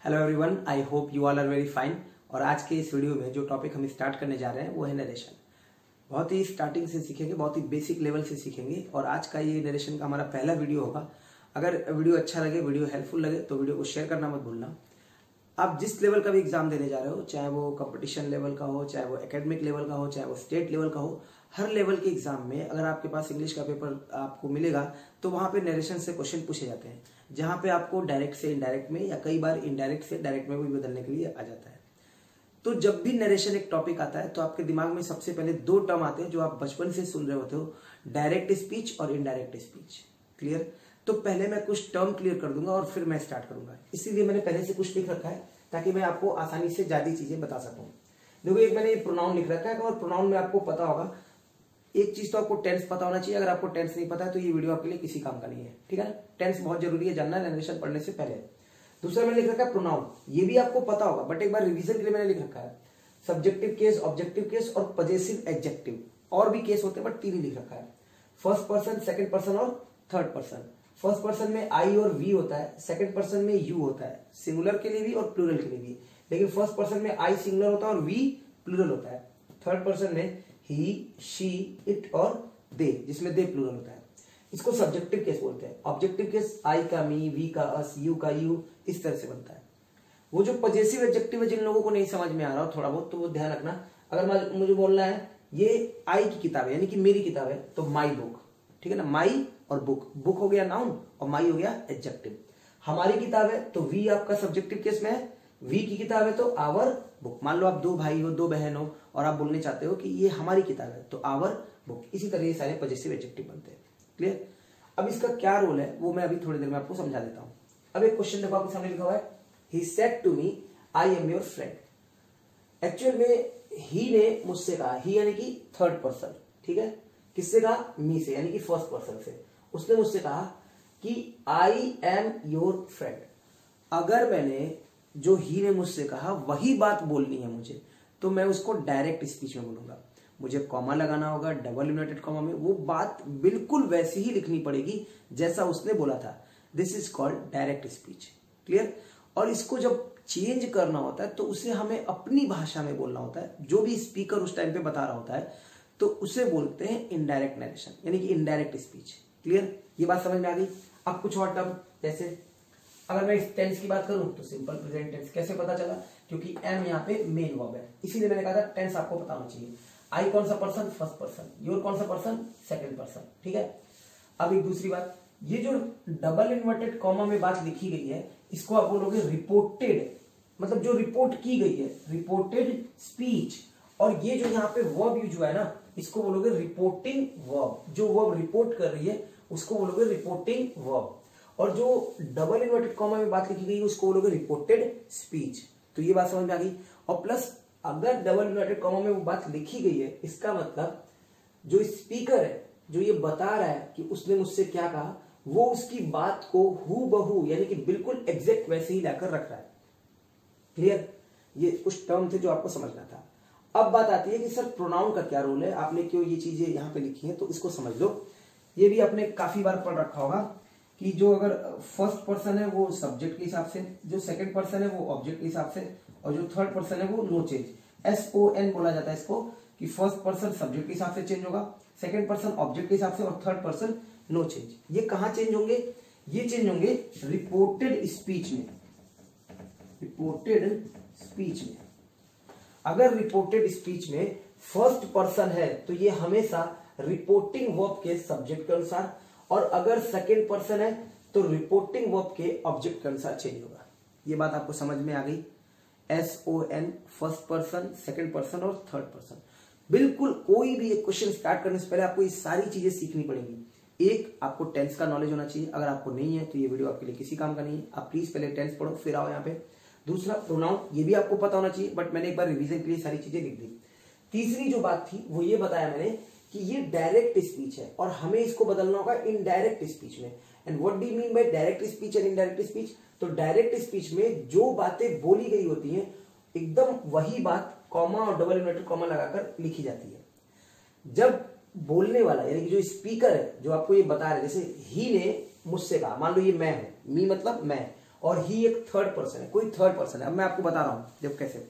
Hello everyone, I hope you all are very fine. और आज के इस वीडियो में जो टॉपिक हम स्टार्ट करने जा रहे हैं वो है नरेशन। बहुत ही स्टार्टिंग से सीखेंगे, बहुत ही बेसिक लेवल से सीखेंगे और आज का ये नरेशन का हमारा पहला वीडियो होगा। अगर वीडियो अच्छा लगे, वीडियो हेल्पफुल लगे तो वीडियो को शेयर करना मत भूलना। आप जिस लेवल का भी एग्जाम देने जा रहे हो, चाहे वो कंपटीशन लेवल का हो, चाहे वो एकेडमिक लेवल का हो, चाहे वो स्टेट लेवल का हो, हर लेवल के एग्जाम में अगर आपके पास इंग्लिश का पेपर आपको मिलेगा तो वहां पे नरेशन से क्वेश्चन पूछे जाते हैं, जहां पे आपको डायरेक्ट से इनडायरेक्ट में या कई बार इनडायरेक्ट से डायरेक्ट में भी बदलने के लिए आ जाता है। तो जब भी नरेशन एक टॉपिक आता है तो आपके दिमाग में सबसे पहले दो टर्म आते हैं जो आप बचपन से सुन रहे होते हो, डायरेक्ट स्पीच और इनडायरेक्ट स्पीच। क्लियर? तो पहले मैं कुछ टर्म क्लियर कर दूंगा और फिर मैं स्टार्ट करूंगा। इसीलिए मैंने पहले से कुछ लिख रखा है ताकि मैं आपको आसानी से ज्यादा चीजें बता सकूं। देखो, एक मैंने प्रोनाउन लिख रखा है और प्रोनाउन में आपको पता होगा, एक चीज तो आपको टेंस पता होना चाहिए। अगर आपको टेंस नहीं पता है तो ये वीडियो आपके लिए किसी काम का नहीं है, ठीक है ना। टेंस बहुत जरूरी है जानना नरेशन पढ़ने से पहले। दूसरा मैंने लिख रखा है प्रोनाउन, ये भी आपको पता होगा बट एक बार रिवीजन के लिए मैंने लिख रखा है सब्जेक्टिव केस, ऑब्जेक्टिव केस और पजेसिव एडजेक्टिव। और भी केस होते हैं बट तीन ही लिख रखा है, फर्स्ट पर्सन, सेकंड पर्सन और थर्ड पर्सन। फर्स्ट पर्सन में आई और वी होता है, सेकंड पर्सन में यू होता है, सिंगुलर के लिए भी और प्लूरल के लिए भी। लेकिन फर्स्ट पर्सन में आई सिंगुलर होता है और वी प्लूरल होता है। थर्ड पर्सन में ही, शी, इट और दे, जिसमें दे प्लूरल होता है। इसको सब्जेक्टिव केस बोलते हैं। ऑब्जेक्टिव केस आई का मी, वी का अस, यू का यू, इस तरह से बनता है। वो जो पजेसिव एडजेक्टिव है, जिन लोगों को नहीं समझ में आ रहा हो थोड़ा बहुत, तो वो ध्यान रखना। अगर मुझे बोलना है ये आई की किताब है, यानी कि मेरी किताब है, तो माई बुक, ठीक है ना। माई और बुक, बुक हो गया नाउन और माई हो गया एडजेक्टिव। हमारी किताब है तो वी आपका सब्जेक्टिव केस में है, वी की किताब है तो आवर बुक। मान लो आप दो भाई हो, दो बहन हो और आप बोलने चाहते हो कि ये हमारी किताब है तो आवर बुक। इसी तरह ये सारे पजेसिव एडजेक्टिव बनते हैं। क्लियर? अब इसका क्या रोल है वो मैं अभी थोड़ी देर में आपको समझा देता हूं। अब एक क्वेश्चन देखो, आपके सामने लिखा हुआ है he said to me I am your friend. Actual में ही ने मुझसे कहा, ही यानी कि थर्ड पर्सन, ठीक है। किससे कहा? मी से, यानी कि फर्स्ट पर्सन से। उसने मुझसे कहा कि आई एम योर फ्रेंड। अगर मैंने जो ही ने मुझसे कहा वही बात बोलनी है मुझे, तो मैं उसको डायरेक्ट स्पीच में बोलूंगा। मुझे कॉमा लगाना होगा, डबल इन्वर्टेड कॉमा में, वो बात बिल्कुल वैसी ही लिखनी पड़ेगी जैसा उसने बोला था। This is called direct speech. Clear? और इसको जब चेंज करना होता है तो उसे हमें अपनी भाषा में बोलना होता है। जो भी स्पीकर उस टाइम पे बता रहा होता है तो उसे बोलते हैं इनडायरेक्ट नरेशन, यानी कि इनडायरेक्ट स्पीच। क्लियर? ये बात समझ में आ गई। अब कुछ और टर्म, जैसे अगर मैं इस टेंस की बात करूं तो सिंपल प्रेजेंट टेंस। कैसे पता चला? क्योंकि एम यहाँ पे मेन वर्ब है, इसीलिए मैंने कहा था टेंस आपको पता होना चाहिए। आई कौन सा पर्सन? First person. योर कौन सा पर्सन? सेकंड पर्सन, ठीक है। अब एक दूसरी बात, ये जो डबल इन्वर्टेड कॉमा में बात लिखी गई है, इसको आप बोलोगे रिपोर्टेड, मतलब जो रिपोर्ट की गई है, रिपोर्टेड स्पीच। और ये जो यहाँ पे वर्ब यूज हुआ है ना, इसको बोलोगे रिपोर्टिंग वर्ब। जो वर्ब रिपोर्ट कर रही है उसको बोलोगे रिपोर्टिंग वर्ब। और जो डबल इन्वर्टेड कॉमा में बात लिखी गई है उसको बोलोगे रिपोर्टेड स्पीच। तो ये बात समझ में आ गई। और प्लस अगर डबल इन्वर्टेड कॉमा में वो बात लिखी गई है, इसका मतलब जो स्पीकर है, जो ये बता रहा है कि उसने मुझसे क्या कहा, वो उसकी बात को हूबहू यानी कि बिल्कुल एग्जैक्ट वैसे ही लाकर रख रहा है। क्लियर? ये कुछ टर्म थे जो आपको समझना था। अब बात आती है कि सर प्रोनाउन का क्या रोल है, आपने क्यों ये चीजें यहाँ पे लिखी हैं, तो इसको समझ लो। ये भी आपने काफी बार पढ़ रखा होगा कि जो अगर फर्स्ट पर्सन है वो सब्जेक्ट के हिसाब से, जो सेकंड पर्सन है वो ऑब्जेक्ट के हिसाब से, और जो थर्ड पर्सन है वो नो चेंज, SON बोला जाता है इसको, कि फर्स्ट पर्सन सब्जेक्ट के हिसाब से चेंज होगा, सेकंड पर्सन ऑब्जेक्ट के हिसाब से और थर्ड पर्सन नो चेंज। ये कहां चेंज होंगे? ये चेंज होंगे रिपोर्टेड स्पीच में। रिपोर्टेड स्पीच में अगर रिपोर्टेड स्पीच में फर्स्ट पर्सन है तो ये हमेशा रिपोर्टिंग वर्ब के सब्जेक्ट के अनुसार, और अगर सेकंड पर्सन है तो रिपोर्टिंग वर्ब के ऑब्जेक्ट के अनुसार चेंज होगा। ये बात आपको समझ में आ गई। SON, first person, second person और थर्ड पर्सन। बिल्कुल कोई भी एक क्वेश्चन स्टार्ट करने से पहले आपको ये सारी चीजें सीखनी पड़ेंगी। एक, आपको टेंस का नॉलेज होना चाहिए। अगर आपको नहीं है तो ये वीडियो आपके लिए किसी काम का नहीं है। आप प्लीज पहले टेंस पढ़ो फिर आओ यहाँ पे। दूसरा, प्रोनाउन, ये भी आपको पता होना चाहिए बट मैंने एक बार रिवीजन के लिए सारी चीजें लिख दी। तीसरी जो बात थी वो ये बताया मैंने कि ये डायरेक्ट स्पीच है और हमें इसको बदलना होगा इनडायरेक्ट स्पीच में। And what do you mean by direct speech and indirect speech? तो डायरेक्ट स्पीच में जो बातें बोली गई होती हैं एकदम वही बात कॉमा और डबल इन्वर्टेड कॉमा लगाकर लिखी जाती है। जब बोलने वाला यानी कि जो स्पीकर है जो आपको ये बता रहे, जैसे ही ने मुझसे कहा, मान लो ये मैं हूं, मी मतलब मैं, और ही एक थर्ड पर्सन है, कोई थर्ड पर्सन है। अब मैं आपको बता रहा हूं जब कैसे,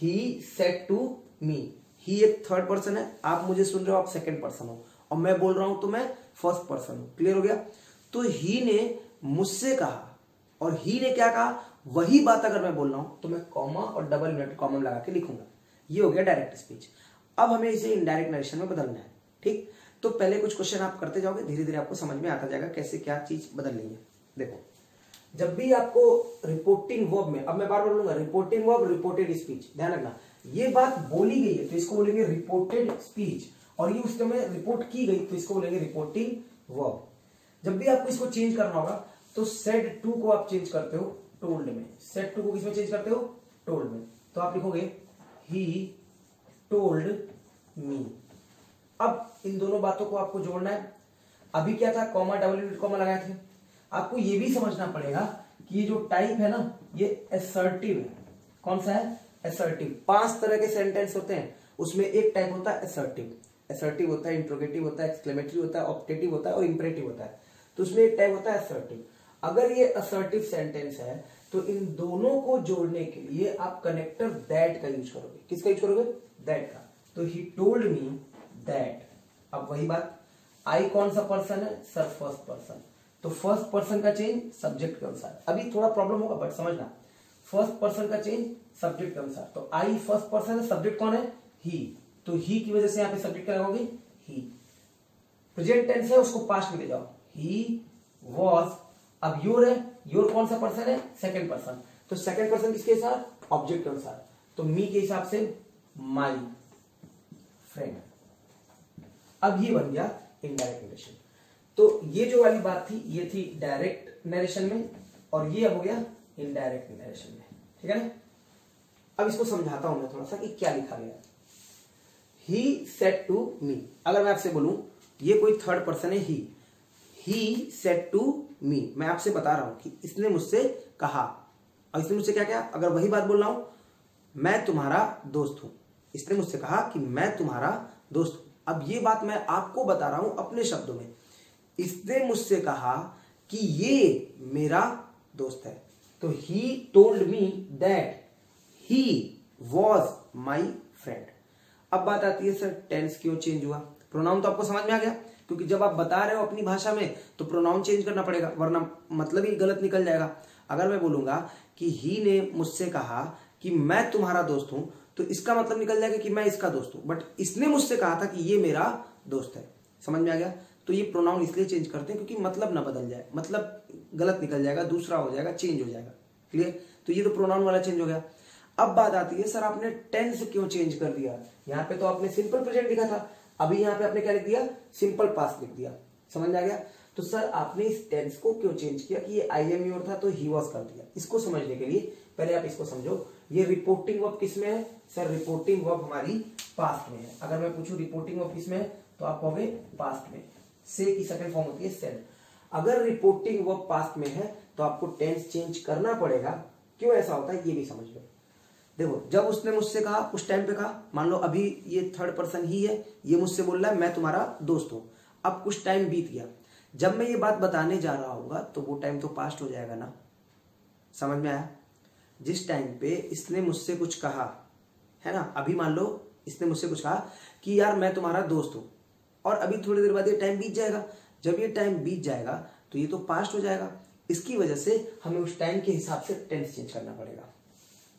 ही सेड टू मी, ही एक थर्ड पर्सन है, आप मुझे सुन रहे हो, आप सेकंड पर्सन हो, और मैं बोल रहा हूं तो मैं फर्स्ट पर्सन हूं। क्लियर हो गया? तो ही ने मुझसे कहा, और ही ने क्या कहा, वही बात अगर मैं बोल रहा हूं तो मैं कॉमा और डबल इन्वर्टेड कॉमा लगा के लिखूंगा। ये हो गया डायरेक्ट स्पीच। अब हमें इसे इनडायरेक्ट नरेशन में बदलना है। ठीक, तो पहले कुछ क्वेश्चन आप करते जाओगे, धीरे धीरे आपको समझ में आता जाएगा कैसे क्या चीज बदलनी है। देखो, जब भी आपको रिपोर्टिंग वर्ब में, अब मैं बार बार बोलूंगा रिपोर्टिंग वर्ब, रिपोर्टेड स्पीच, ध्यान रखना ये बात बोली गई है तो इसको बोलेंगे रिपोर्टेड स्पीच, और ये उस समय रिपोर्ट की गई तो इसको बोलेंगे रिपोर्टिंग वर्ब। जब भी आपको इसको चेंज करना होगा तो सेड टू को आप चेंज करते हो टोल्ड में, सेड टू को किसमें चेंज करते हो, टोल्ड में, तो आप लिखोगे ही टोल्ड मी। अब इन दोनों बातों को आपको जोड़ना है। अभी क्या था, कॉमा डबल इन्वर्टेड कॉमा लगाए थे। आपको ये भी समझना पड़ेगा कि ये जो टाइप है ना, ये असर्टिव है। कौन सा है, असर्टिव। 5 तरह के सेंटेंस होते हैं, उसमें एक टाइप होता है असर्टिव। असर्टिव होता है, इंट्रोगेटिव होता है, एक्सक्लेमेटरी होता है, ऑप्टेटिव होता है और इंपरेटिव होता है। तो उसमें एक टाइप होता है असर्टिव। अगर ये असर्टिव सेंटेंस है तो इन दोनों को जोड़ने के लिए आप कनेक्टर दैट का यूज करोगे। किसका यूज करोगे, दैट का। तो ही टोल्ड मी दैट। अब वही बात, आई कौन सा पर्सन है, सर फर्स्ट पर्सन, तो फर्स्ट पर्सन का चेंज सब्जेक्ट के अनुसार। अभी थोड़ा प्रॉब्लम होगा बट समझना, फर्स्ट पर्सन का चेंज सब्जेक्ट के अनुसार। तो आई फर्स्ट पर्सन है, सब्जेक्ट कौन है, ही, तो ही की वजह से यहां पे सब्जेक्ट क्या लगाओगे, ही। प्रेजेंट टेंस है, उसको पास्ट में ले जाओ, ही वॉज। अब योर है, योर कौन सा पर्सन है, सेकंड पर्सन, तो सेकंड पर्सन किसके साथ, ऑब्जेक्ट के अनुसार। तो मी के हिसाब से माई फ्रेंड। अब ये बन गया इनडायरेक्ट नरेशन। तो ये जो वाली बात थी ये थी डायरेक्ट नरेशन में, और ये अब हो गया इनडायरेक्ट नरेशन में। ठीक है ना? अब इसको समझाता हूं मैं थोड़ा सा कि क्या लिखा गया। ही सेड टू मी, अगर मैं आपसे बोलूं ये कोई थर्ड पर्सन है, ही सेड टू मी, मैं आपसे बता रहा हूं कि इसने मुझसे कहा, और इसने मुझसे क्या किया, अगर वही बात बोल रहा हूं, मैं तुम्हारा दोस्त हूं, इसने मुझसे कहा कि मैं तुम्हारा दोस्त हूं। अब ये बात मैं आपको बता रहा हूं अपने शब्दों में, इसने मुझसे कहा कि ये मेरा दोस्त है, तो he told me that he was my friend. अब बात आती है सर टेंस क्यों चेंज हुआ। प्रोनाउन तो आपको समझ में आ गया, क्योंकि जब आप बता रहे हो अपनी भाषा में तो प्रोनाउन चेंज करना पड़ेगा, वरना मतलब ही गलत निकल जाएगा। अगर मैं बोलूंगा कि ही ने मुझसे कहा कि मैं तुम्हारा दोस्त हूं, तो इसका मतलब निकल जाएगा कि मैं इसका दोस्त हूं, बट इसने मुझसे कहा था कि ये मेरा दोस्त है। समझ में आ गया? तो ये प्रोनाउन इसलिए चेंज करते हैं क्योंकि मतलब ना बदल जाए, मतलब गलत निकल जाएगा, दूसरा हो जाएगा, चेंज हो जाएगा। क्लियर? तो ये तो प्रोनाउन वाला चेंज हो गया। अब बात आती है सर आपने टेंस क्यों चेंज कर दिया। यहाँ पे तो आपने सिंपल प्रेजेंट लिखा था, अभी यहाँ पे आपने क्या लिख दिया, सिंपल पास्ट लिख दिया। समझ में आ गया? तो सर आपने इस टेंस को क्यों चेंज किया कि ये आई एम योर था तो ही वॉज कर दिया। इसको समझने के लिए पहले आप इसको समझो, ये रिपोर्टिंग वर्ब किस में है, सर रिपोर्टिंग वर्ब हमारी पास्ट में है। अगर मैं पूछूं रिपोर्टिंग वर्ब किस में है तो आप कहोगे पास्ट में। से की सेकंड फॉर्म होती है सेड। अगर रिपोर्टिंग वर्ब पास्ट में है तो आपको टेंस चेंज करना पड़ेगा। क्यों ऐसा होता है ये भी समझ लो। देखो, जब उसने मुझसे कहा उस टाइम पे कहा, मान लो अभी ये थर्ड पर्सन ही है, ये मुझसे बोल रहा है मैं तुम्हारा दोस्त हूं। अब कुछ टाइम बीत गया, जब मैं ये बात बताने जा रहा हूँ तो वो टाइम तो पास्ट हो जाएगा ना। समझ में आया? जिस टाइम पे इसने मुझसे कुछ कहा है ना, अभी मान लो इसने मुझसे कुछ कहा कि यार मैं तुम्हारा दोस्त हूं, और अभी थोड़ी देर बाद ये टाइम बीत जाएगा। जब ये टाइम बीत जाएगा तो ये तो पास्ट हो जाएगा। इसकी वजह से हमें उस टाइम के हिसाब से टेंस चेंज करना पड़ेगा।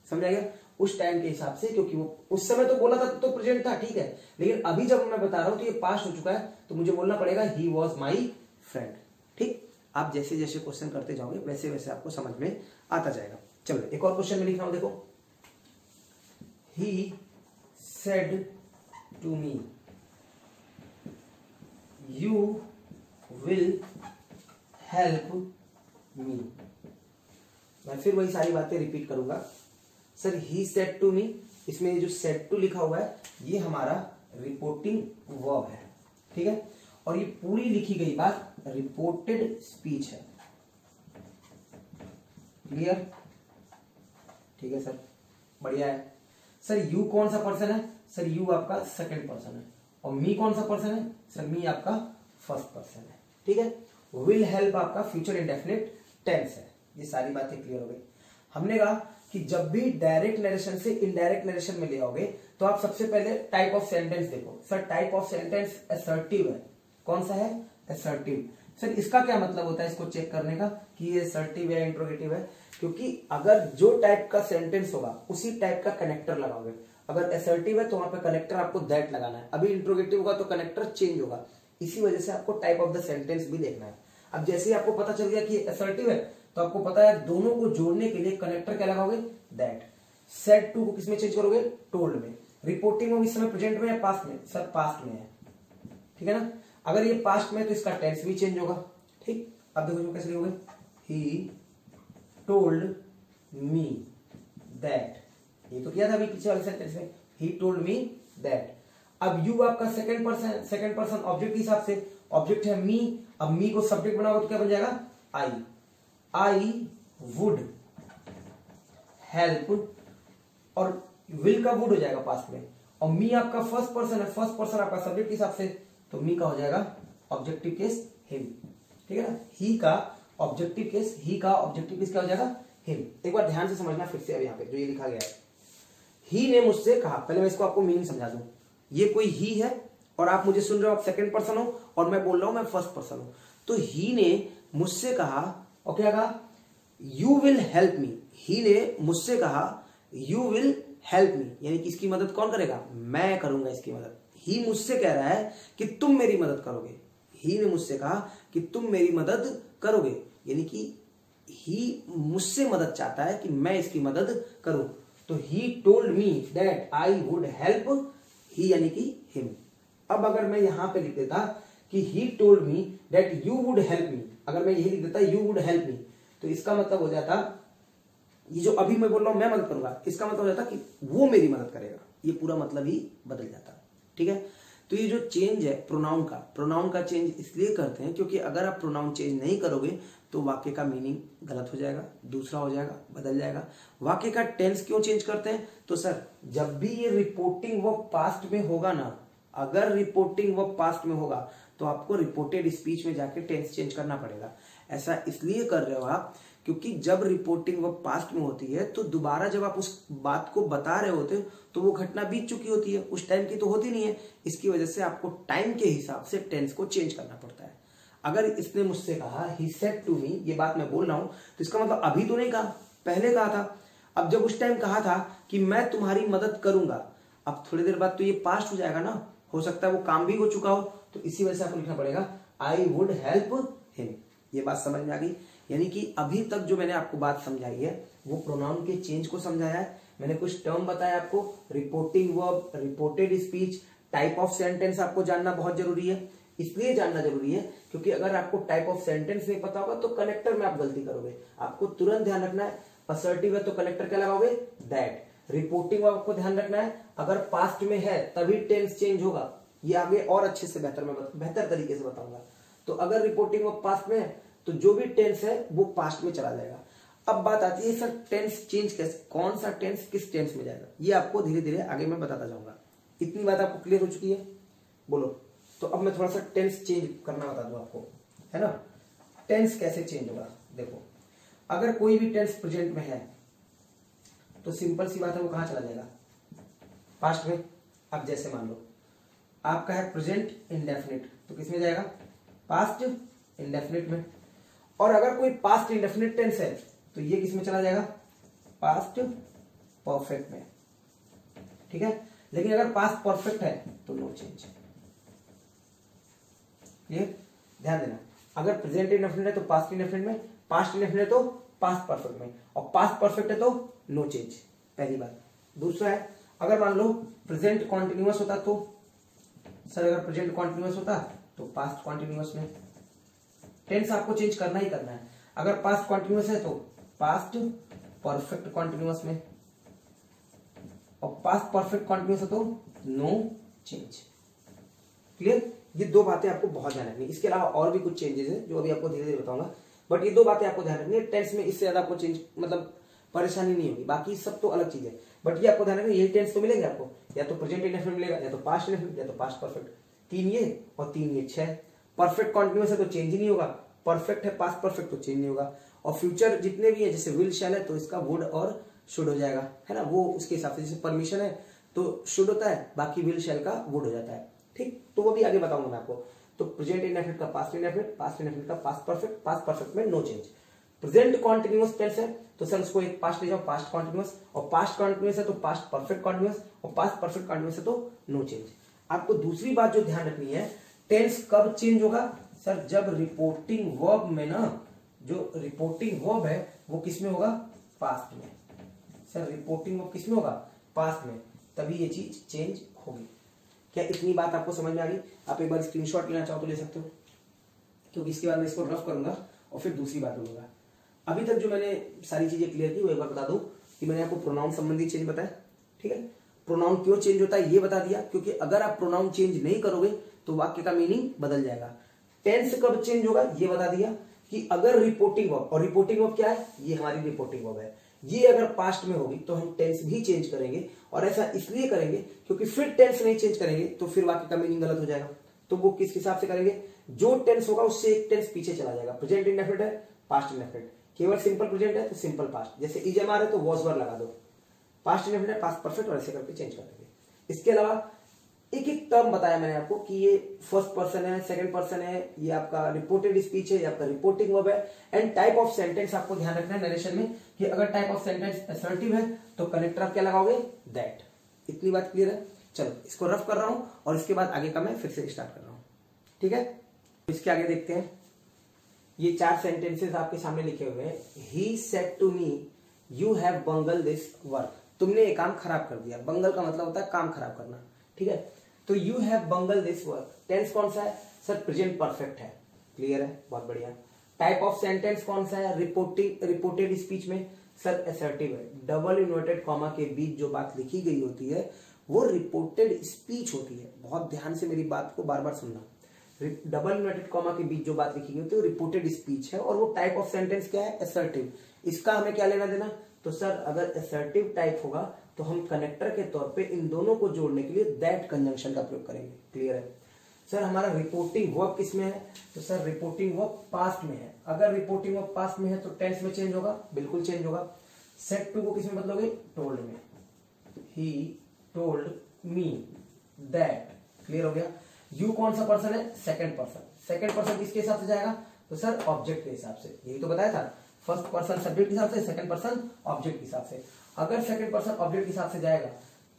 समझ आ गया? उस टाइम के हिसाब से, क्योंकि वो उस समय तो बोला था तो प्रेजेंट था, ठीक है, लेकिन अभी जब मैं बता रहा हूं तो ये पास्ट हो चुका है, तो मुझे बोलना पड़ेगा ही वॉज माई फ्रेंड। ठीक? आप जैसे जैसे क्वेश्चन करते जाओगे वैसे वैसे आपको समझ में आता जाएगा। चलो एक और क्वेश्चन में लिख रहा हूं, देखो। He said to me you will help me. मैं फिर वही सारी बातें रिपीट करूंगा। Sir he said to me, इसमें ये जो सेड टू लिखा हुआ है ये हमारा रिपोर्टिंग वर्ब है, ठीक है, और ये पूरी लिखी गई बात रिपोर्टेड स्पीच है। क्लियर? ठीक है सर, बढ़िया है। सर यू कौन सा पर्सन है, सर यू आपका सेकंड पर्सन है, और मी कौन सा पर्सन है, सर मी आपका फर्स्ट पर्सन है। ठीक है? विल हेल्प आपका फ्यूचर इंडेफिनिट टेंस है। ये सारी बातें क्लियर हो गई। हमने कहा कि जब भी डायरेक्ट नरेशन से इनडायरेक्ट नरेशन में ले आओगे तो आप सबसे पहले टाइप ऑफ सेंटेंस देखो। Sir type of sentence assertive है, कौन सा है? असर्टिव। सर इसका क्या मतलब होता है इसको चेक करने का कि ये असर्टिव है इंट्रोगेटिव है? क्योंकि अगर जो टाइप का सेंटेंस होगा उसी टाइप का कनेक्टर लगाओगे। अगर असर्टिव है तो वहां पे कनेक्टर आपको दैट लगाना है, अभी इंट्रोगेटिव होगा तो कनेक्टर चेंज होगा। इसी वजह से आपको टाइप ऑफ द सेंटेंस भी देखना है। अब जैसे ही आपको पता चल गया कि असर्टिव है तो आपको पता है दोनों को जोड़ने के लिए कनेक्टर क्या लगाओगे? दैट। सेड टू को किसमें चेंज करोगे? टोल्ड में। रिपोर्टिंग में इस समय प्रेजेंट में या पास्ट में? सर पास्ट में है, ठीक है ना। अगर ये पास्ट में तो इसका टेंस भी चेंज होगा, ठीक। अब देखो जो कैसे लिखोगे, ही टोल्ड मी दैट, ये तो किया था अभी पीछे वाले सेंटेंस में, ही टोल्ड मी दैट। अब यू आपका सेकंड पर्सन ऑब्जेक्ट के हिसाब से, ऑब्जेक्ट है मी, अब मी को सब्जेक्ट बनाओगे तो क्या बन जाएगा? आई वुड हेल्प, और विल का वुड हो जाएगा पास्ट में, और मी आपका फर्स्ट पर्सन है, फर्स्ट पर्सन आपका सब्जेक्ट के हिसाब से, तो मी का हो जाएगा ऑब्जेक्टिव केस हिम, ठीक है ना। ही का ऑब्जेक्टिव केस क्या हो जाएगा? हिम। एक बार ध्यान से समझना फिर से, अब यहाँ पे जो ये लिखा गया है, ही ने मुझसे कहा, पहले मैं इसको आपको मीनिंग समझा दूं। ये कोई ही है और आप मुझे सुन रहे हो, आप सेकंड पर्सन हो और मैं बोल रहा हूं मैं फर्स्ट पर्सन हूं। तो ही ने मुझसे कहा, और क्या कहा? You will help me. He ने मुझसे कहा यू विल हेल्प मी, यानी कि इसकी मदद कौन करेगा? मैं करूंगा इसकी मदद। ही मुझसे कह रहा है कि तुम मेरी मदद करोगे। ही ने मुझसे कहा कि तुम मेरी मदद करोगे, यानी कि ही मुझसे मदद चाहता है कि मैं इसकी मदद करूं। तो he told me that I would help he, यानी कि हिम। अब अगर मैं यहां पे लिख देता कि ही told me that you would help me, अगर मैं यही लिख देता यू वुड हेल्प मी, तो इसका मतलब हो जाता, ये जो अभी मैं बोल रहा हूं मैं मदद करूंगा, इसका मतलब हो जाता कि वो मेरी मदद करेगा। ये पूरा मतलब ही बदल जाता, ठीक है। तो ये जो चेंज है प्रोनाउन का चेंज इसलिए करते हैं क्योंकि अगर आप प्रोनाउन चेंज नहीं करोगे तो वाक्य का मीनिंग गलत हो जाएगा, दूसरा हो जाएगा, बदल जाएगा। वाक्य का टेंस क्यों चेंज करते हैं? तो सर जब भी ये रिपोर्टिंग वर्ब पास्ट में होगा ना, अगर रिपोर्टिंग वर्ब पास्ट में होगा तो आपको रिपोर्टेड स्पीच में जाके टेंस चेंज करना पड़ेगा। ऐसा इसलिए कर रहे हो आप क्योंकि जब रिपोर्टिंग वर्ब पास्ट में होती है तो दोबारा जब आप उस बात को बता रहे होते हो तो वो घटना बीत चुकी होती है, उस टाइम की तो होती नहीं है। इसकी वजह से आपको टाइम के हिसाब से टेंस को चेंज करना पड़ता है। अगर इसने मुझसे कहा ही सेड टू मी, ये बात मैं बोल रहा हूं तो इसका मतलब अभी तो नहीं कहा, पहले कहा था। अब जब उस टाइम कहा था कि मैं तुम्हारी मदद करूंगा, अब थोड़ी देर बाद तो ये पास्ट हो जाएगा ना, हो सकता है वो काम भी हो चुका हो, तो इसी वजह से आपको लिखना पड़ेगा आई वुड हेल्प हिम। ये बात समझ में आ गई? यानी कि अभी तक जो मैंने आपको बात समझाई है वो प्रोनाउन के चेंज को समझाया है। मैंने कुछ टर्म बताया आपको, reporting verb, reported speech, type of sentence आपको जानना बहुत जरूरी है। इसलिए जानना जरूरी है क्योंकि अगर आपको टाइप ऑफ सेंटेंस नहीं पता होगा तो कनेक्टर में आप गलती करोगे। आपको तुरंत ध्यान रखना है, असर्टिव है तो कनेक्टर क्या लगाओगे? दैट। रिपोर्टिंग वर्ब को ध्यान रखना है, अगर पास्ट में है तभी टेंस चेंज होगा। ये आगे और अच्छे से बेहतर तरीके से बताऊंगा। तो अगर रिपोर्टिंग वर्ब पास्ट में है तो जो भी टेंस है वो पास्ट में चला जाएगा। अब बात आती है सर टेंस चेंज कैसे, कौन सा टेंस किस टेंस में जाएगा, ये आपको धीरे धीरे आगे मैं बताता जाऊंगा। इतनी बात आपको क्लियर हो चुकी है? बोलो। तो अब मैं थोड़ा सा टेंस चेंज करना बता दूं आपको, है ना। टेंस कैसे चेंज होगा? देखो, अगर कोई भी टेंस प्रेजेंट में है तो सिंपल सी बात है वो कहां चला जाएगा? पास्ट में। अब जैसे मान लो आपका है प्रेजेंट इंडेफिनिट, तो किसमें जाएगा? पास्ट इंडेफिनिट में। और अगर कोई पास्ट इंडेफिनिट टेंस है तो ये किसमें चला जाएगा? पास्ट परफेक्ट में, ठीक है। लेकिन अगर पास्ट परफेक्ट है तो नो चेंज। क्लियर? ध्यान देना, अगर प्रेजेंट इंडेफिनिट है तो पास्ट इंडेफिनिट में, पास्ट इंडेफिनिट है तो पास्ट परफेक्ट में, और पास्ट परफेक्ट है तो नो चेंज, पहली बात। दूसरा है, अगर मान लो प्रेजेंट कॉन्टिन्यूअस होता तो सर, अगर प्रेजेंट कॉन्टिन्यूअस होता तो पास्ट कॉन्टिन्यूअस में टेंस आपको चेंज करना ही करना है। अगर पास्ट कॉन्टिन्यूअस है तो पास्ट परफेक्ट कॉन्टिन्यूअस में, और पास्ट परफेक्ट कॉन्टिन्यूअस है तो नो चेंज। क्लियर? ये दो बातें आपको बहुत ध्यान रखनी है। इसके अलावा और भी कुछ चेंजेस है जो अभी आपको धीरे धीरे बताऊंगा, बट ये दो बातें आपको ध्यान रखनी है। टेंस में इससे ज्यादा आपको चेंज मतलब परेशानी नहीं होगी, बाकी सब तो अलग चीज है, बट ये आपको ध्यान रखना, यही टेंस तो मिलेंगे आपको, या तो प्रेजेंट इंडेफिनिट मिलेगा, या तो पास्ट इंडेफिनिट, या तो पास्ट परफेक्ट। 3 ये और 3 ये, 6। परफेक्ट कॉन्टिन्यूअस है तो चेंज ही नहीं होगा, परफेक्ट है पास्ट परफेक्ट तो चेंज नहीं होगा, और फ्यूचर जितने भी है जैसे विल शैल है तो इसका वुड और शुड हो जाएगा, है ना, वो उसके हिसाब से। जैसे परमिशन है तो शुड होता है, बाकी विल शैल का वुड हो जाता है, ठीक। तो वो भी आगे बताऊंगा मैं आपको। तो प्रेजेंट इंडेफिनिट का पास्ट इंडेफिनिट, पास्ट इंडेफिनिट का पास्ट परफेक्ट में no change. Present continuous tense है तो सर उसको एक पास्ट ले जाओ, पास्ट कॉन्टिन्यूअस, और पास्ट कॉन्टिन्यूअस है तो पास्ट परफेक्ट कॉन्टिन्यूअस, और पास्ट परफेक्ट कॉन्टिन्यूअस है तो नो चेंज। आपको दूसरी बात जो ध्यान रखनी है, टेंस कब चेंज होगा सर, जब रिपोर्टिंग वर्ब में ना, जो रिपोर्टिंग वर्ब है वो किस में होगा, पास्ट में। सर रिपोर्टिंग वर्ब किस में होगा, पास्ट में, तभी ये चीज चेंज होगी। क्या इतनी बात आपको समझ में आ गई? आप एक बार स्क्रीनशॉट लेना चाहो तो ले सकते हो, क्योंकि इसके बाद मैं इसको रफ करूंगा और फिर दूसरी बात बोलूंगा। अभी तक जो मैंने सारी चीजें क्लियर की वो एक बार बता दूं कि मैंने आपको प्रोनाउन संबंधी चेंज बताया, ठीक है। प्रोनाउन क्यों चेंज होता है ये बता दिया, क्योंकि अगर आप प्रोनाउन चेंज नहीं करोगे तो वाक्य का मीनिंग बदल जाएगा। टेंस कब चेंज होगा ये बता दिया कि अगर रिपोर्टिंग वर्ब, और रिपोर्टिंग वर्ब क्या है, ये हमारी रिपोर्टिंग वर्ब है, ये अगर पास्ट में होगी तो हम टेंस भी चेंज करेंगे, और ऐसा इसलिए करेंगे क्योंकि फिर टेंस नहीं चेंज करेंगे तो फिर वाक्य का मीनिंग गलत हो जाएगा। तो वो किस हिसाब से करेंगे, जो टेंस होगा उससे एक टेंस पीछे चला जाएगा। प्रेजेंट इंडेफिनिट है, पास्ट इंडेफिनिट, केवल सिंपल प्रेजेंट है तो सिंपल पास्ट, जैसे इज एम आर है तो वॉज वर लगा दो, पास्ट इंडेफिनिट है, पास्ट परफेक्ट, और ऐसे करके चेंज कर देंगे। इसके अलावा एक एक टर्म बताया मैंने आपको कि ये फर्स्ट पर्सन है, सेकंड पर्सन है, ये आपका रिपोर्टेड स्पीच है, ये आपका रिपोर्टिंग वर्ब है। एंड टाइप ऑफ सेंटेंस आपको ध्यान रखना है नरेशन में कि अगर टाइप ऑफ सेंटेंस असर्टिव है तो कनेक्टर आप क्या लगाओगे, दैट। इतनी बात क्लियर है? चलो इसको रफ कर रहा हूं और इसके बाद आगे का मैं फिर से स्टार्ट कर रहा हूं, ठीक है। इसके आगे देखते हैं, ये 4 सेंटेंसेस आपके सामने लिखे हुए हैं। He said to me you have bungle this work, तुमने ये काम खराब कर दिया। बंगल का मतलब होता है काम खराब करना, ठीक है। तो you have bungle this work, tense कौन सा है सर, प्रेजेंट परफेक्ट है, क्लियर है, बहुत बढ़िया। टाइप ऑफ सेंटेंस कौन सा है, रिपोर्टेड स्पीच में सर असर्टिव है। डबल इन्वर्टेड कॉमा के बीच जो बात लिखी गई होती है वो रिपोर्टेड स्पीच होती है। बहुत ध्यान से मेरी बात को बार बार सुनना, डबल इन्वर्टेड कॉमा के बीच जो बात लिखी गई होती है वो रिपोर्टेड स्पीच है, और वो टाइप ऑफ सेंटेंस क्या है, असर्टिव। इसका हमें क्या लेना देना, तो सर अगर असर्टिव टाइप होगा तो हम कनेक्टर के तौर पे इन दोनों को जोड़ने के लिए दैट कंजंक्शन का प्रयोग करेंगे, क्लियर है। सर हमारा रिपोर्टिंग वर्ब किस में है, तो सर रिपोर्टिंग वर्ब पास्ट में है। अगर रिपोर्टिंग वर्ब पास्ट में है तो टेंस में चेंज होगा, बिल्कुल चेंज होगा। सेड टू को किस में बदलोगे, टोल्ड में, ही टोल्ड मी दैट, क्लियर हो गया। यू कौन सा पर्सन है, सेकंड पर्सन। सेकंड पर्सन किसके हिसाब से जाएगा, तो सर ऑब्जेक्ट के हिसाब से, यही तो बताया था। फर्स्ट पर्सन सब्जेक्ट के हिसाब से, सेकंड पर्सन ऑब्जेक्ट के हिसाब से। अगर सेकंड पर्सन ऑब्जेक्ट के हिसाब से जाएगा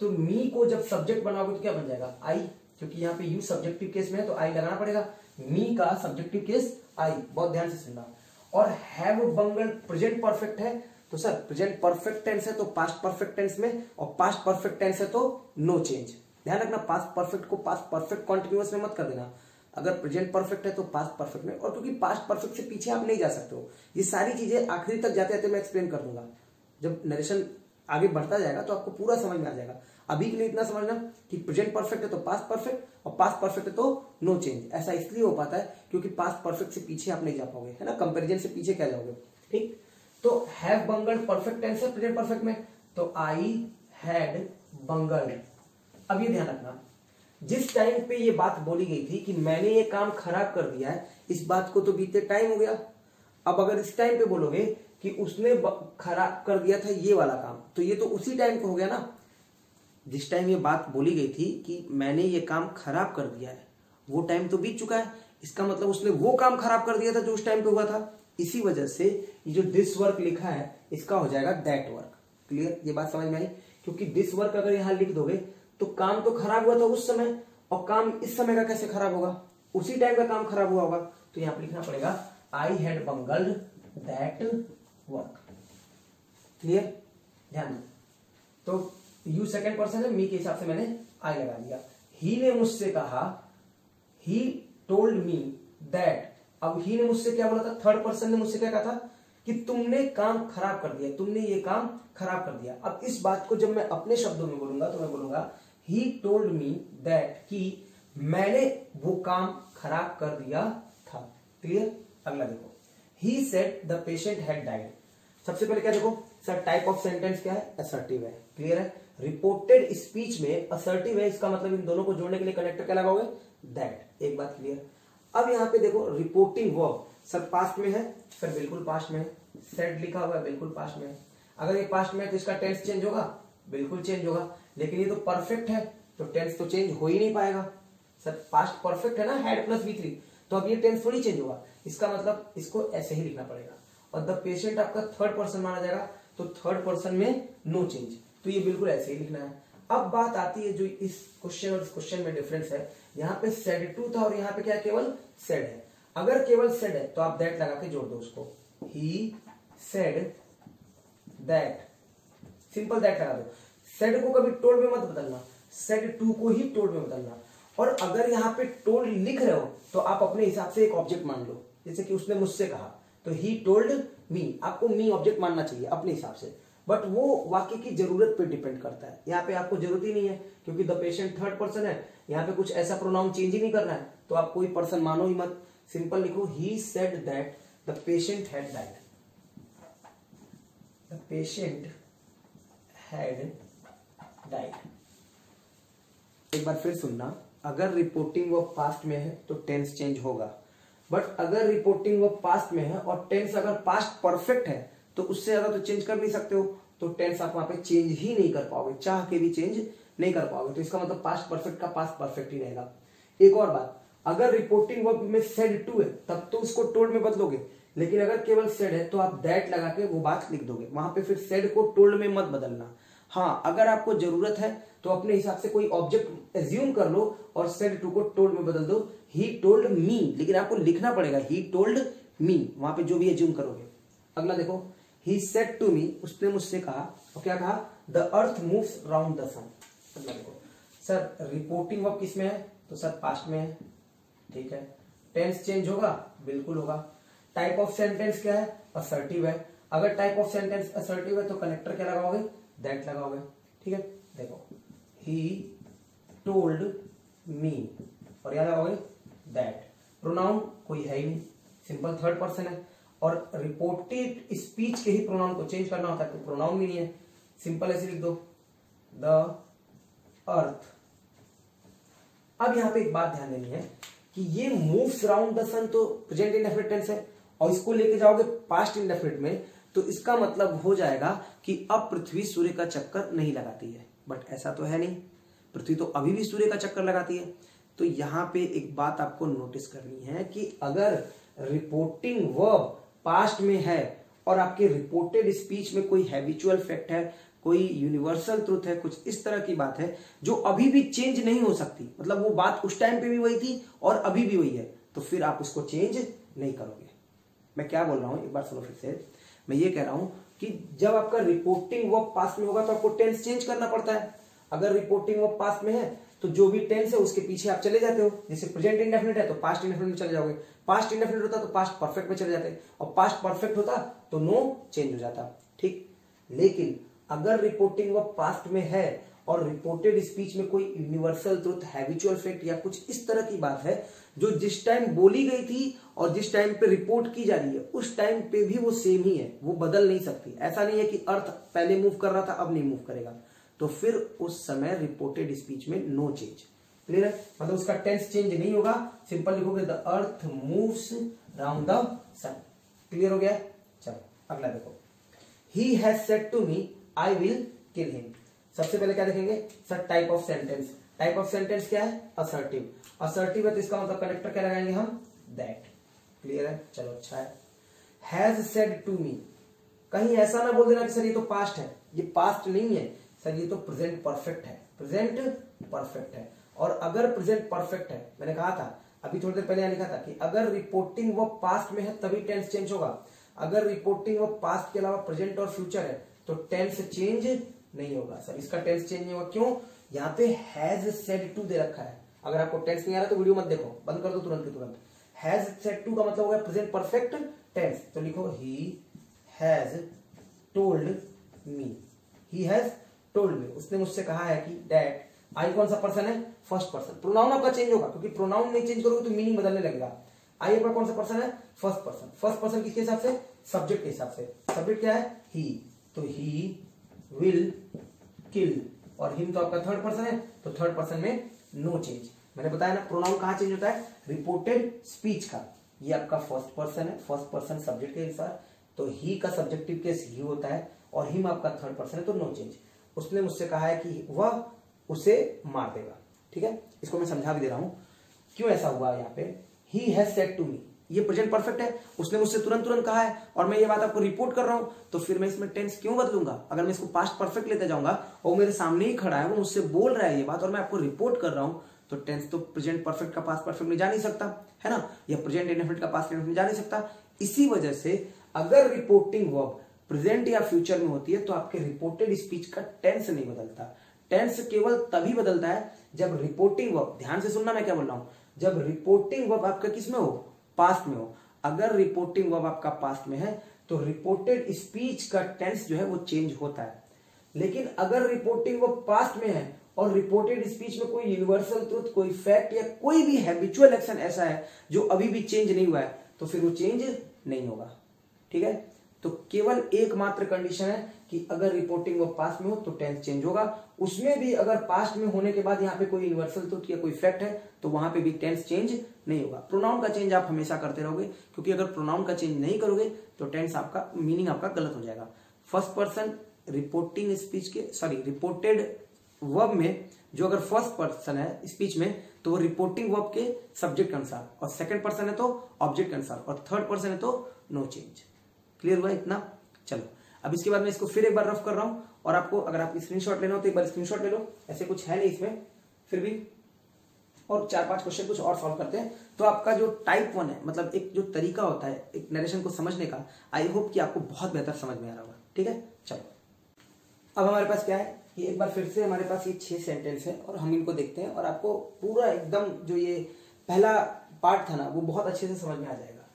तो मी को जब सब्जेक्ट बनाओगे तो क्या बन जाएगा, आई, क्योंकि यहाँ पे यू सब्जेक्टिव केस में है तो आई लगाना पड़ेगा। मी का सब्जेक्टिव केस आई, बहुत ध्यान से सुनना। और हैव बंगल प्रेजेंट परफेक्ट है तो सर प्रेजेंट परफेक्ट टेंस है तो पास्ट परफेक्ट टेंस में, और पास्ट परफेक्ट टेंस है तो नो चेंज। ध्यान रखना, पास्ट परफेक्ट को पास्ट परफेक्ट कॉन्टिन्यूअस में मत कर देना। अगर प्रेजेंट परफेक्ट है तो पास्ट परफेक्ट में, और क्योंकि पास्ट परफेक्ट से पीछे आप नहीं जा सकते हो। ये सारी चीजें आखिरी तक जाते जाते मैं एक्सप्लेन कर दूंगा। जब नरेशन आगे बढ़ता जाएगा तो आपको पूरा समझ में आ जाएगा। अभी के लिए इतना समझना कि प्रेजेंट परफेक्ट है तो पास्ट परफेक्ट, और पास्ट परफेक्ट है तो नो चेंज। ऐसा इसलिए हो पाता है क्योंकि पास्ट परफेक्ट से पीछे आप नहीं जा पाओगे, है ना, कंपेरिजन से पीछे क्या जाओगे, ठीक। तो हैव बंगल्ड परफेक्ट टेंस है प्रेजेंट परफेक्ट में, तो आई हैड बंगल्ड। अब ये ध्यान रखना, जिस टाइम पे ये बात बोली गई थी कि मैंने ये काम खराब कर दिया है, इस बात को तो बीते टाइम हो गया। अब अगर इस टाइम पे बोलोगे कि उसने खराब कर दिया था ये वाला काम, तो ये तो उसी टाइम को हो गया ना। जिस टाइम ये बात बोली गई थी कि मैंने ये काम खराब कर दिया है, वो टाइम तो बीत चुका है। इसका मतलब उसने वो काम खराब कर दिया था जो उस टाइम पे हुआ था। इसी वजह से ये जो दिस वर्क लिखा है इसका हो जाएगा दैट वर्क, क्लियर। ये बात समझ में आई, क्योंकि दिस वर्क अगर यहां लिख दोगे तो काम तो खराब हुआ था उस समय, और काम इस समय का कैसे खराब होगा, उसी टाइम का काम खराब हुआ होगा। तो यहां पर लिखना पड़ेगा I had bungled that work, clear, ध्यान दो। तो यू सेकंड पर्सन है, मी के हिसाब से मैंने आई लगा दिया। ही ने मुझसे कहा, ही टोल्ड मी दैट। अब ही ने मुझसे क्या बोला था, थर्ड पर्सन ने मुझसे क्या कहा था कि तुमने काम खराब कर दिया, तुमने ये काम खराब कर दिया। अब इस बात को जब मैं अपने शब्दों में बोलूंगा तो मैं बोलूंगा ही टोल्ड मी दैट, कि मैंने वो काम खराब कर दिया था, क्लियर। अगला देखो, he said the patient had died. सबसे पहले क्या देखो सर, टाइप ऑफ सेंटेंस क्या है, असर्टिव है, क्लियर है। रिपोर्टेड स्पीच में असर्टिव है, इसका मतलब इन दोनों को जोड़ने के लिए कनेक्टर क्या लगाओगे, दैट। एक बात क्लियर। अब यहां पे देखो रिपोर्टिंग वर्ब, सर पास्ट में है, सर बिल्कुल पास्ट में है। सेड लिखा हुआ है, बिल्कुल पास्ट में है। अगर ये पास्ट में है तो इसका टेंस चेंज होगा, बिल्कुल चेंज होगा। लेकिन ये तो परफेक्ट है तो टेंस तो चेंज हो ही नहीं पाएगा। सर पास्ट परफेक्ट है ना, हैड प्लस V3, तो अब ये टेंस थोड़ी चेंज होगा। इसका मतलब इसको ऐसे ही लिखना पड़ेगा। और द पेशेंट आपका थर्ड पर्सन माना जाएगा, तो थर्ड पर्सन में नो चेंज, तो ये बिल्कुल ऐसे ही लिखना है। अब बात आती है जो इस क्वेश्चन और इस क्वेश्चन में डिफरेंस है, यहाँ पे सेड टू था और यहाँ पे क्या केवल सेड है। अगर केवल सेड है तो आप दैट लगा के जोड़ दो उसको, he said that, simple that लगा दो। सेड को कभी टोल्ड में मत बदलना, सेड टू को ही टोल्ड में बदलना। और अगर यहाँ पे टोल्ड लिख रहे हो तो आप अपने हिसाब से एक ऑब्जेक्ट मान लो, जैसे कि उसने मुझसे कहा तो ही टोल्ड मी, आपको मी ऑब्जेक्ट मानना चाहिए अपने हिसाब से, बट वो वाक्य की जरूरत पे डिपेंड करता है। यहाँ पे आपको जरूरत ही नहीं है क्योंकि द पेशेंट थर्ड पर्सन है, यहाँ पे कुछ ऐसा प्रोनाउन चेंज ही नहीं करना है, तो आप कोई पर्सन मानो ही मत, सिंपल लिखो he said that the patient had died, the patient had died. एक बार फिर सुनना, अगर रिपोर्टिंग वर्ब पास्ट में है तो टेंस चेंज होगा, बट अगर रिपोर्टिंग वर्ब पास्ट में है और टेंस अगर पास्ट परफेक्ट है तो उससे ज्यादा तो चेंज कर नहीं सकते हो, तो टेंस आप वहां पे चेंज ही नहीं कर पाओगे, चाह के भी चेंज नहीं कर पाओगे। तो इसका मतलब पास्ट परफेक्ट का पास्ट परफेक्ट ही रहेगा। एक और बात, अगर रिपोर्टिंग वर्ब में सेड टू है तब तो उसको टोल्ड में बदलोगे, लेकिन अगर केवल सेड है तो आप दैट लगा के वो बात लिख दोगे, वहां पे फिर सेड को टोल्ड में मत बदलना। हाँ, अगर आपको जरूरत है तो अपने हिसाब से कोई ऑब्जेक्ट एज्यूम कर लो और सेड टू को टोल्ड में बदल दो, ही टोल्ड मी, लेकिन आपको लिखना पड़ेगा ही टोल्ड मी, वहां पे जो भी एज्यूम करोगे। अगला देखो, ही सेड टू मी, उसने मुझसे कहा, और क्या कहा, the earth moves round the sun. अगला देखो, सर रिपोर्टिंग वर्ब किसमें है, तो सर पास्ट में है, ठीक है। टेंस चेंज होगा, बिल्कुल होगा। टाइप ऑफ सेंटेंस क्या है, असर्टिव है। अगर टाइप ऑफ सेंटेंस असर्टिव है तो कनेक्टर क्या लगाओगे, दैट लगाओगे, ठीक है। देखो, ही टोल्ड मी और यहां लगाओगे दैट। प्रोनाउन कोई है ही नहीं, सिंपल थर्ड पर्सन है, और रिपोर्टेड स्पीच के ही प्रोनाउन को चेंज करना होता है, तो प्रोनाउन भी नहीं है, सिंपल ऐसे लिख दो, द अर्थ। अब यहां पे एक बात ध्यान देनी है कि ये मूव्स राउंड द सन तो प्रेजेंट इंडेफिनिट टेंस है, और इसको लेके जाओगे पास्ट इंडेफिनिट में तो इसका मतलब हो जाएगा कि अब पृथ्वी सूर्य का चक्कर नहीं लगाती है, बट ऐसा तो है नहीं, पृथ्वी तो अभी भी सूर्य का चक्कर लगाती है। तो यहां पे एक बात आपको नोटिस करनी है कि अगर रिपोर्टिंग वर्ब पास्ट में है और आपके रिपोर्टेड स्पीच में कोई हैबिचुअल फैक्ट है, कोई यूनिवर्सल ट्रुथ है, कुछ इस तरह की बात है जो अभी भी चेंज नहीं हो सकती, मतलब वो बात उस टाइम पे भी वही थी और अभी भी वही है, तो फिर आप उसको चेंज नहीं करोगे। मैं क्या बोल रहा हूं, एक बार सुनो फिर से। मैं ये कह रहा हूं कि जब आपका रिपोर्टिंग वर्ब पास्ट में होगा तो आपको टेंस चेंज करना पड़ता है। अगर रिपोर्टिंग वर्ब पास्ट में है तो जो भी टेंस है उसके पीछे आप चले जाते हो, जैसे प्रेजेंट इंडेफिनिट है तो पास्ट इंडेफिनिट में चले जाओगे, पास्ट इंडेफिनिट होता तो पास्ट परफेक्ट में चले जाते, और पास्ट परफेक्ट होता तो नो चेंज हो जाता, ठीक। लेकिन अगर रिपोर्टिंग वर्ब पास्ट में है और रिपोर्टेड स्पीच में कोई यूनिवर्सल ट्रुथ, हैबिचुअल फैक्ट या कुछ इस तरह की बात है जो जिस टाइम बोली गई थी और जिस टाइम पे रिपोर्ट की जा रही है उस टाइम पे भी वो सेम ही है, वो बदल नहीं सकती। ऐसा नहीं है कि अर्थ पहले मूव कर रहा था अब नहीं मूव करेगा, तो फिर उस समय रिपोर्टेड स्पीच में नो चेंज। क्लियर है, मतलब उसका टेंस चेंज नहीं होगा, सिंपल लिखोगे the earth moves round the sun. Clear हो गया, चलो अगला देखो, he has said to me I will kill him. सबसे पहले क्या देखेंगे sir, type of sentence. Type of sentence क्या है, असर्टिव। असर्टिव है तो इसका मतलब कनेक्टर क्या लगाएंगे हम, दैट। क्लियर है, चलो अच्छा है। हैज सेड टू मी, कहीं ऐसा ना बोल देना कि सर ये तो पास्ट है, ये पास्ट नहीं है सर, ये तो प्रेजेंट परफेक्ट है, प्रेजेंट परफेक्ट है। और अगर प्रेजेंट परफेक्ट है, मैंने कहा था अभी थोड़ी देर पहले लिखा था कि अगर रिपोर्टिंग वर्ब पास्ट में है तभी टेंस चेंज होगा, अगर रिपोर्टिंग वर्ब पास्ट के अलावा प्रेजेंट और फ्यूचर है तो टेंस चेंज नहीं होगा। सर इसका टेंस चेंज नहीं होगा, क्यों, यहाँ पे हैज सेड टू दे रखा है। अगर आपको टेंस नहीं आ रहा तो वीडियो मत देखो, बंद कर दो तुरंत के तुरंत। हैज सेड टू का मतलब होगा प्रेजेंट परफेक्ट टेंस, तो लिखो he has told me, he has told me, उसने मुझसे कहा है कि दैट। आई कौन सा पर्सन है, फर्स्ट पर्सन। प्रोनाउन आपका चेंज होगा क्योंकि प्रोनाउन नहीं चेंज करोगे तो मीनिंग बदलने लगेगा। आई आपका कौन सा पर्सन है, फर्स्ट पर्सन। फर्स्ट पर्सन किसके हिसाब से, सब्जेक्ट के हिसाब से। सब्जेक्ट क्या है, ही, तो ही विल किल, और हिम तो आपका थर्ड पर्सन है तो थर्ड पर्सन में नो चेंज। मैंने बताया ना प्रोनाउन कहां चेंज होता है, रिपोर्टेड स्पीच का, ये आपका फर्स्ट पर्सन है, फर्स्ट पर्सन सब्जेक्ट के अनुसार, तो ही का सब्जेक्टिव केस ही होता है और हिम आपका थर्ड पर्सन है, तो नो चेंज। उसने मुझसे कहा है कि वह उसे मार देगा। ठीक है, इसको मैं समझा भी दे रहा हूं क्यों ऐसा हुआ। यहाँ पे he has said to me, ये प्रेजेंट परफेक्ट है, उसने मुझसे तुरंत कहा है और मैं ये बात आपको रिपोर्ट कर रहा हूं, तो फिर मैं इसमें टेंस क्यों बदलूंगा। अगर मैं इसको पास्ट परफेक्ट लेते जाऊंगा और मेरे सामने ही खड़ा है, वो मुझसे बोल रहा है ये बात और मैं आपको रिपोर्ट कर रहा हूं, तो टेंस तो प्रेजेंट परफेक्ट का पास्ट परफेक्ट में जा नहीं सकता है ना, या प्रेजेंट इंडेफिनिट का पास्ट इंडेफिनिट में जा नहीं सकता। इसी वजह से अगर रिपोर्टिंग वर्ब प्रेजेंट या फ्यूचर में होती है तो आपके रिपोर्टेड स्पीच का टेंस नहीं बदलता। टेंस केवल तभी बदलता है जब रिपोर्टिंग वर्ब, ध्यान से सुनना मैं क्या बोल रहा हूं, जब रिपोर्टिंग वर्ब आपका किस में हो, पास्ट में हो। अगर रिपोर्टिंग वर्ब आपका पास्ट में है तो रिपोर्टेड स्पीच का टेंस जो है वो चेंज होता है। लेकिन अगर रिपोर्टिंग वर्ब पास्ट में है और रिपोर्टेड स्पीच में कोई यूनिवर्सल ट्रुथ, कोई फैक्ट या कोई भी हैबिचुअल एक्शन ऐसा है जो अभी भी चेंज नहीं हुआ है, तो फिर वो चेंज नहीं होगा। ठीक है, तो केवल एकमात्र कंडीशन है कि अगर रिपोर्टिंग वर्ब पास्ट में हो तो टेंस चेंज होगा, उसमें भी अगर पास्ट में होने के बाद यहाँ पे कोई यूनिवर्सल ट्रुथ या कोई फैक्ट है तो वहां पे भी टेंस चेंज नहीं होगा। प्रोनाउन का चेंज आप हमेशा करते रहोगे, क्योंकि अगर प्रोनाउन का चेंज नहीं करोगे तो टेंस आपका मीनिंग आपका गलत हो जाएगा। फर्स्ट पर्सन रिपोर्टिंग स्पीच के रिपोर्टेड वर्ब में जो अगर फर्स्ट पर्सन है स्पीच में तो वो रिपोर्टिंग वर्ब के सब्जेक्ट के अनुसार, और सेकंड पर्सन है तो ऑब्जेक्ट के अनुसार, और थर्ड पर्सन है तो नो चेंज। क्लियर हुआ इतना? चलो अब इसके बाद मैं इसको फिर एक बार रफ कर रहा हूं, और आपको अगर आप स्क्रीनशॉट लेना हो तो एक बार स्क्रीनशॉट ले लो, ऐसे कुछ है नहीं इसमें फिर भी, और 4-5 क्वेश्चन कुछ और सॉल्व करते हैं। तो आपका जो टाइप 1 है, मतलब एक जो तरीका होता है एक नरेशन को समझने का, आई होप कि आपको बहुत बेहतर समझ में आ रहा होगा। ठीक है, चलो अब हमारे पास क्या है कि एक बार फिर से हमारे पास ये 6 सेंटेंस है और हम इनको देखते हैं और आपको पूरा एकदम जो ये पहला पार्ट था ना वो बहुत अच्छे से समझ में आ जाएगा।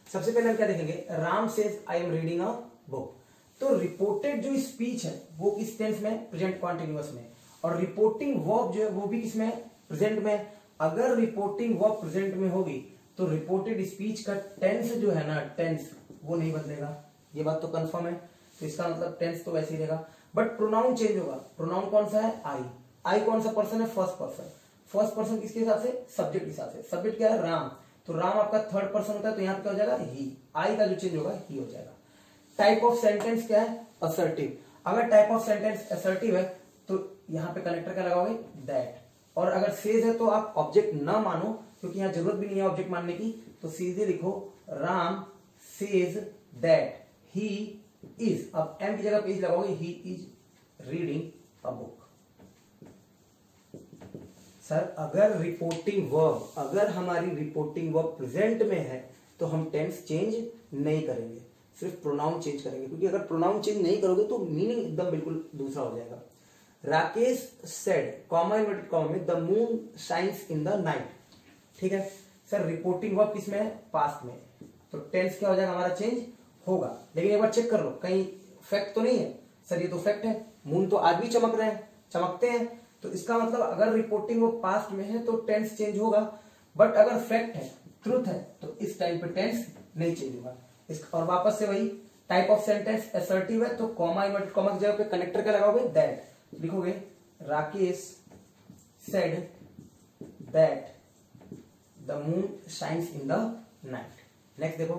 सबसे पहले हम क्या देखेंगे, Ram says I am reading a book. तो रिपोर्टेड जो स्पीच है वो किस टेंस में, प्रेजेंट कॉन्टिन्यूअस में, और रिपोर्टिंग वर्ब जो है वो भी किसमें, प्रेजेंट में। अगर रिपोर्टिंग वर्ब प्रेजेंट में होगी तो रिपोर्टेड स्पीच का टेंस जो है ना, टेंस वो नहीं बदलेगा, ये बात तो कंफर्म है। तो इसका मतलब टेंस तो वैसे ही रहेगा, बट प्रोनाउन चेंज होगा। प्रोनाउन कौन सा है, आई। आई कौन सा पर्सन है, फर्स्ट पर्सन। फर्स्ट पर्सन किसके हिसाब से, सब्जेक्ट के हिसाब से। सब्जेक्ट क्या है, राम, तो राम आपका थर्ड पर्सन होता है, तो यहाँ पे क्या हो जाएगा, ही। आई का जो चेंज होगा ही हो जाएगा। टाइप ऑफ सेंटेंस क्या है, असर्टिव। अगर टाइप ऑफ सेंटेंस असर्टिव है तो यहाँ पे कनेक्टर क्या लगाओगे, दैट। और अगर सेज है तो आप ऑब्जेक्ट ना मानो, क्योंकि यहाँ जरूरत भी नहीं है ऑब्जेक्ट मानने की, तो सीधे लिखो Ram says that he is. अब एम की जगह पेज लगाओगे, he is reading a book. Sir अगर रिपोर्टिंग वर्ब, अगर हमारी रिपोर्टिंग वर्ब प्रेजेंट में है तो हम टेंस चेंज नहीं करेंगे, सिर्फ प्रोनाउन चेंज करेंगे, क्योंकि अगर प्रोनाउन चेंज नहीं करोगे तो मीनिंग एकदम बिल्कुल दूसरा हो जाएगा। Rakesh said, comma inverted comma में, the moon shines in the night. ठीक है सर, रिपोर्टिंग वर्ब किसमें है, पास्ट में, तो टेंस क्या हो जाएगा हमारा, चेंज होगा। लेकिन एक बार चेक कर लो कहीं फैक्ट तो नहीं है। सर ये तो फैक्ट है, मून तो आज भी चमक रहे हैं, चमकते हैं, तो इसका मतलब अगर रिपोर्टिंग वर्ब पास्ट में है तो टेंस चेंज होगा। बट अगर फैक्ट है, ट्रुथ है, तो इस टाइम पे टेंस नहीं चेंज होगा। और वापस से वही टाइप ऑफ सेंटेंस असर्टिव है तो कॉमा इन्वर्टेड कॉमा की जगह पे कनेक्टर क्या लगाओगे, दैट। लिखोगे Rakesh said that the moon shines in the night. Next देखो,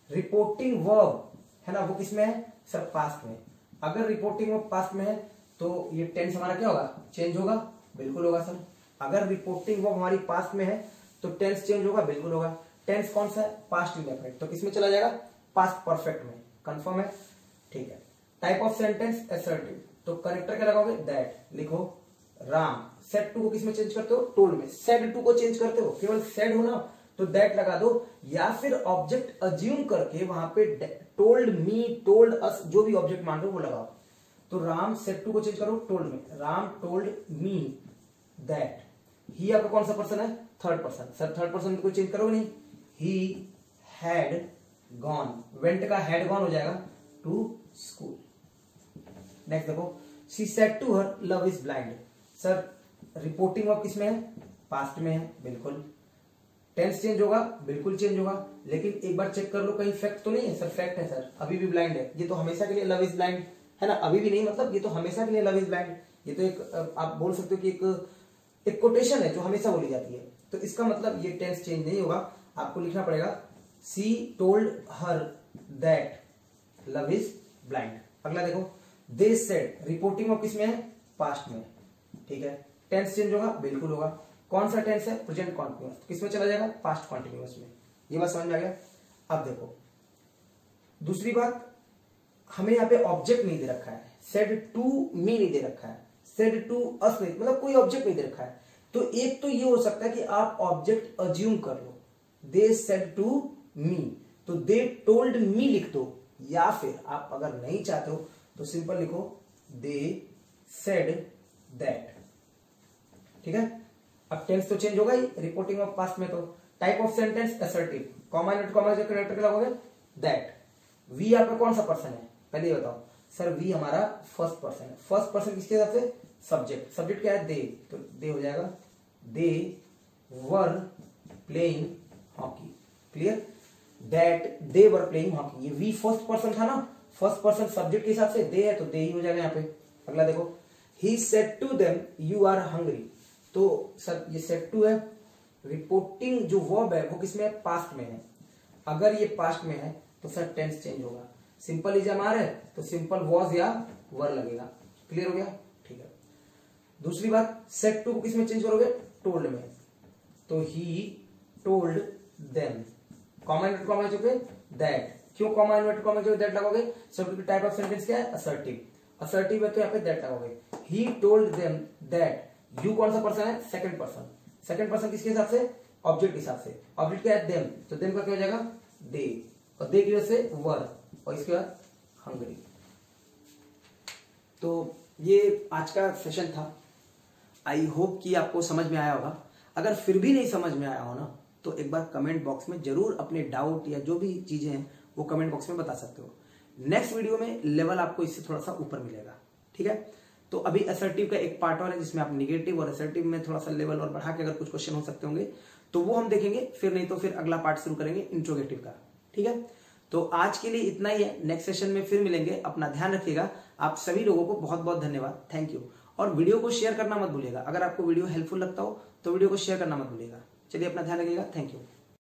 रिपोर्टिंग वर्ब है ना, वो किसमें है, सर पास्ट में। अगर रिपोर्टिंग वर्ब पास्ट में है तो ये टेंस हमारा क्या होगा, चेंज होगा, बिल्कुल होगा सर। अगर रिपोर्टिंग वर्ब हमारी पास्ट में है तो टेंस चेंज होगा, बिल्कुल होगा। टेंस कौन सा है, पास्ट इंडेफिनिट, तो किसमें चला जाएगा, पास्ट परफेक्ट में। कंफर्म है, ठीक है। टाइप ऑफ सेंटेंस असर्टिव, तो कनेक्टर क्या लगाओगे, दैट। लिखो राम सेड टू को किसमें चेंज करते हो, टोल्ड में। सेड टू को चेंज करते हो, केवल सेड हो ना तो दैट लगा दो, या फिर ऑब्जेक्ट अज्यूम करके वहां पे टोल्ड मी, टोल्ड अस, जो भी ऑब्जेक्ट मान लो वो लगाओ। तो राम सेड टू को चेंज करो टोल्ड में, Ram told me that. He आपका कौन सा पर्सन है, third person. Sir third person को चेंज करोगे नहीं, ही हैड गॉन, वेंट का हैड गॉन हो जाएगा टू स्कूल। नेक्स्ट देखो, she said to her love is blind. Sir reporting verb किसमें है, पास्ट में है, बिल्कुल। टेंस चेंज होगा, बिल्कुल चेंज होगा, लेकिन एक बार चेक कर लो कहीं फैक्ट तो नहीं है। सर फैक्ट है सर, अभी भी ब्लाइंड है, ये तो हमेशा के लिए लव इज ब्लाइंड है ना, अभी भी नहीं, मतलब ये तो हमेशा के लिए लव इज ब्लाइंड। ये तो एक आप बोल सकते हो कि एक कोटेशन है जो हमेशा बोली जाती है, तो इसका मतलब ये टेंस चेंज नहीं होगा। आपको लिखना पड़ेगा she told her that love is blind. अगला देखो, दे सेड, रिपोर्टिंग ऑफ किसमें है, पास्ट में, ठीक है। टेंस चेंज होगा, बिल्कुल होगा। कौन सा टेंस है, प्रेजेंट कॉन्टिन्यूअस, किसमें चला जाएगा, पास्ट कॉन्टिन्यूअस में। ये बात समझ में आ गया। अब देखो दूसरी बात, हमें यहाँ पे ऑब्जेक्ट नहीं दे रखा है, सेड टू मी नहीं दे रखा है, सेड टू अस नहीं, मतलब कोई ऑब्जेक्ट नहीं दे रखा है। तो एक तो ये हो सकता है कि आप ऑब्जेक्ट अज्यूम कर लो, दे सेड टू मी, तो दे टोल्ड मी लिख दो, या फिर आप अगर नहीं चाहते हो तो सिंपल लिखो दे सेड दैट, ठीक है। अब टेंस तो चेंज होगा ही, रिपोर्टिंग ऑफ पास्ट में। तो type of sentence assertive, comma invert comma जो करेक्टर लगाओगे दैट। वी आपका कौन सा पर्सन है, पहले ये बताओ। सर वी हमारा फर्स्ट पर्सन है। फर्स्ट पर्सन किसके हिसाब से, सब्जेक्ट। सब्जेक्ट क्या है, दे, तो दे हो जाएगा they were playing hockey, clear. That they were playing hockey, ये वी फर्स्ट पर्सन था ना, फर्स्ट पर्सन सब्जेक्ट के हिसाब से दे है तो दे ही हो जाएगा यहाँ पे। अगला देखो, he said to them you are hungry, तो सर ये सेड टू है, रिपोर्टिंग जो वर्ब है वो किसमें है, पास्ट में है। अगर ये पास्ट में है तो सर टेंस चेंज होगा, सिंपल इज एमआर है तो सिंपल वॉज या वर लगेगा, क्लियर हो गया, ठीक है। दूसरी बात, सेड टू को किसमें चेंज करोगे, टोल्ड में, तो he told them, comma invert comma जो पे दैट। क्यों कॉमा इनवर्ट कॉमा जो दैट लगोगे, सब टाइप ऑफ सेंटेंस क्या है, असर्टिव। असर्टिव है तो यहाँ पे दैट लगोगे। ही टोल्ड देम दैट, यू कौन सा पर्सन है, सेकंड पर्सन। सेकंड पर्सन किसके हिसाब से, ऑब्जेक्ट के हिसाब से। ऑब्जेक्ट क्या है, देम, तो देम का क्या हो जाएगा, दे, और दे की वजह से वर, और इसके बाद हंगरी। तो ये आज का सेशन था, आई होप कि आपको समझ में आया होगा। अगर फिर भी नहीं समझ में आया हो ना, तो एक बार कमेंट बॉक्स में जरूर अपने डाउट या जो भी चीजें हैं वो कमेंट बॉक्स में बता सकते हो। नेक्स्ट वीडियो में लेवल आपको इससे थोड़ा सा ऊपर मिलेगा, ठीक है। तो अभी असर्टिव का एक पार्ट और है जिसमें आप निगेटिव और असर्टिव में थोड़ा सा लेवल और बढ़ा के अगर कुछ क्वेश्चन हो सकते होंगे तो वो हम देखेंगे, फिर नहीं तो फिर अगला पार्ट शुरू करेंगे इंट्रोगेटिव का, ठीक है। तो आज के लिए इतना ही है, नेक्स्ट सेशन में फिर मिलेंगे। अपना ध्यान रखिएगा। आप सभी लोगों को बहुत बहुत धन्यवाद, थैंक यू। और वीडियो को शेयर करना मत भूलिएगा, अगर आपको वीडियो हेल्पफुल लगता हो तो वीडियो को शेयर करना मत भूलिएगा। चलिए अपना ध्यान रखिएगा, थैंक यू।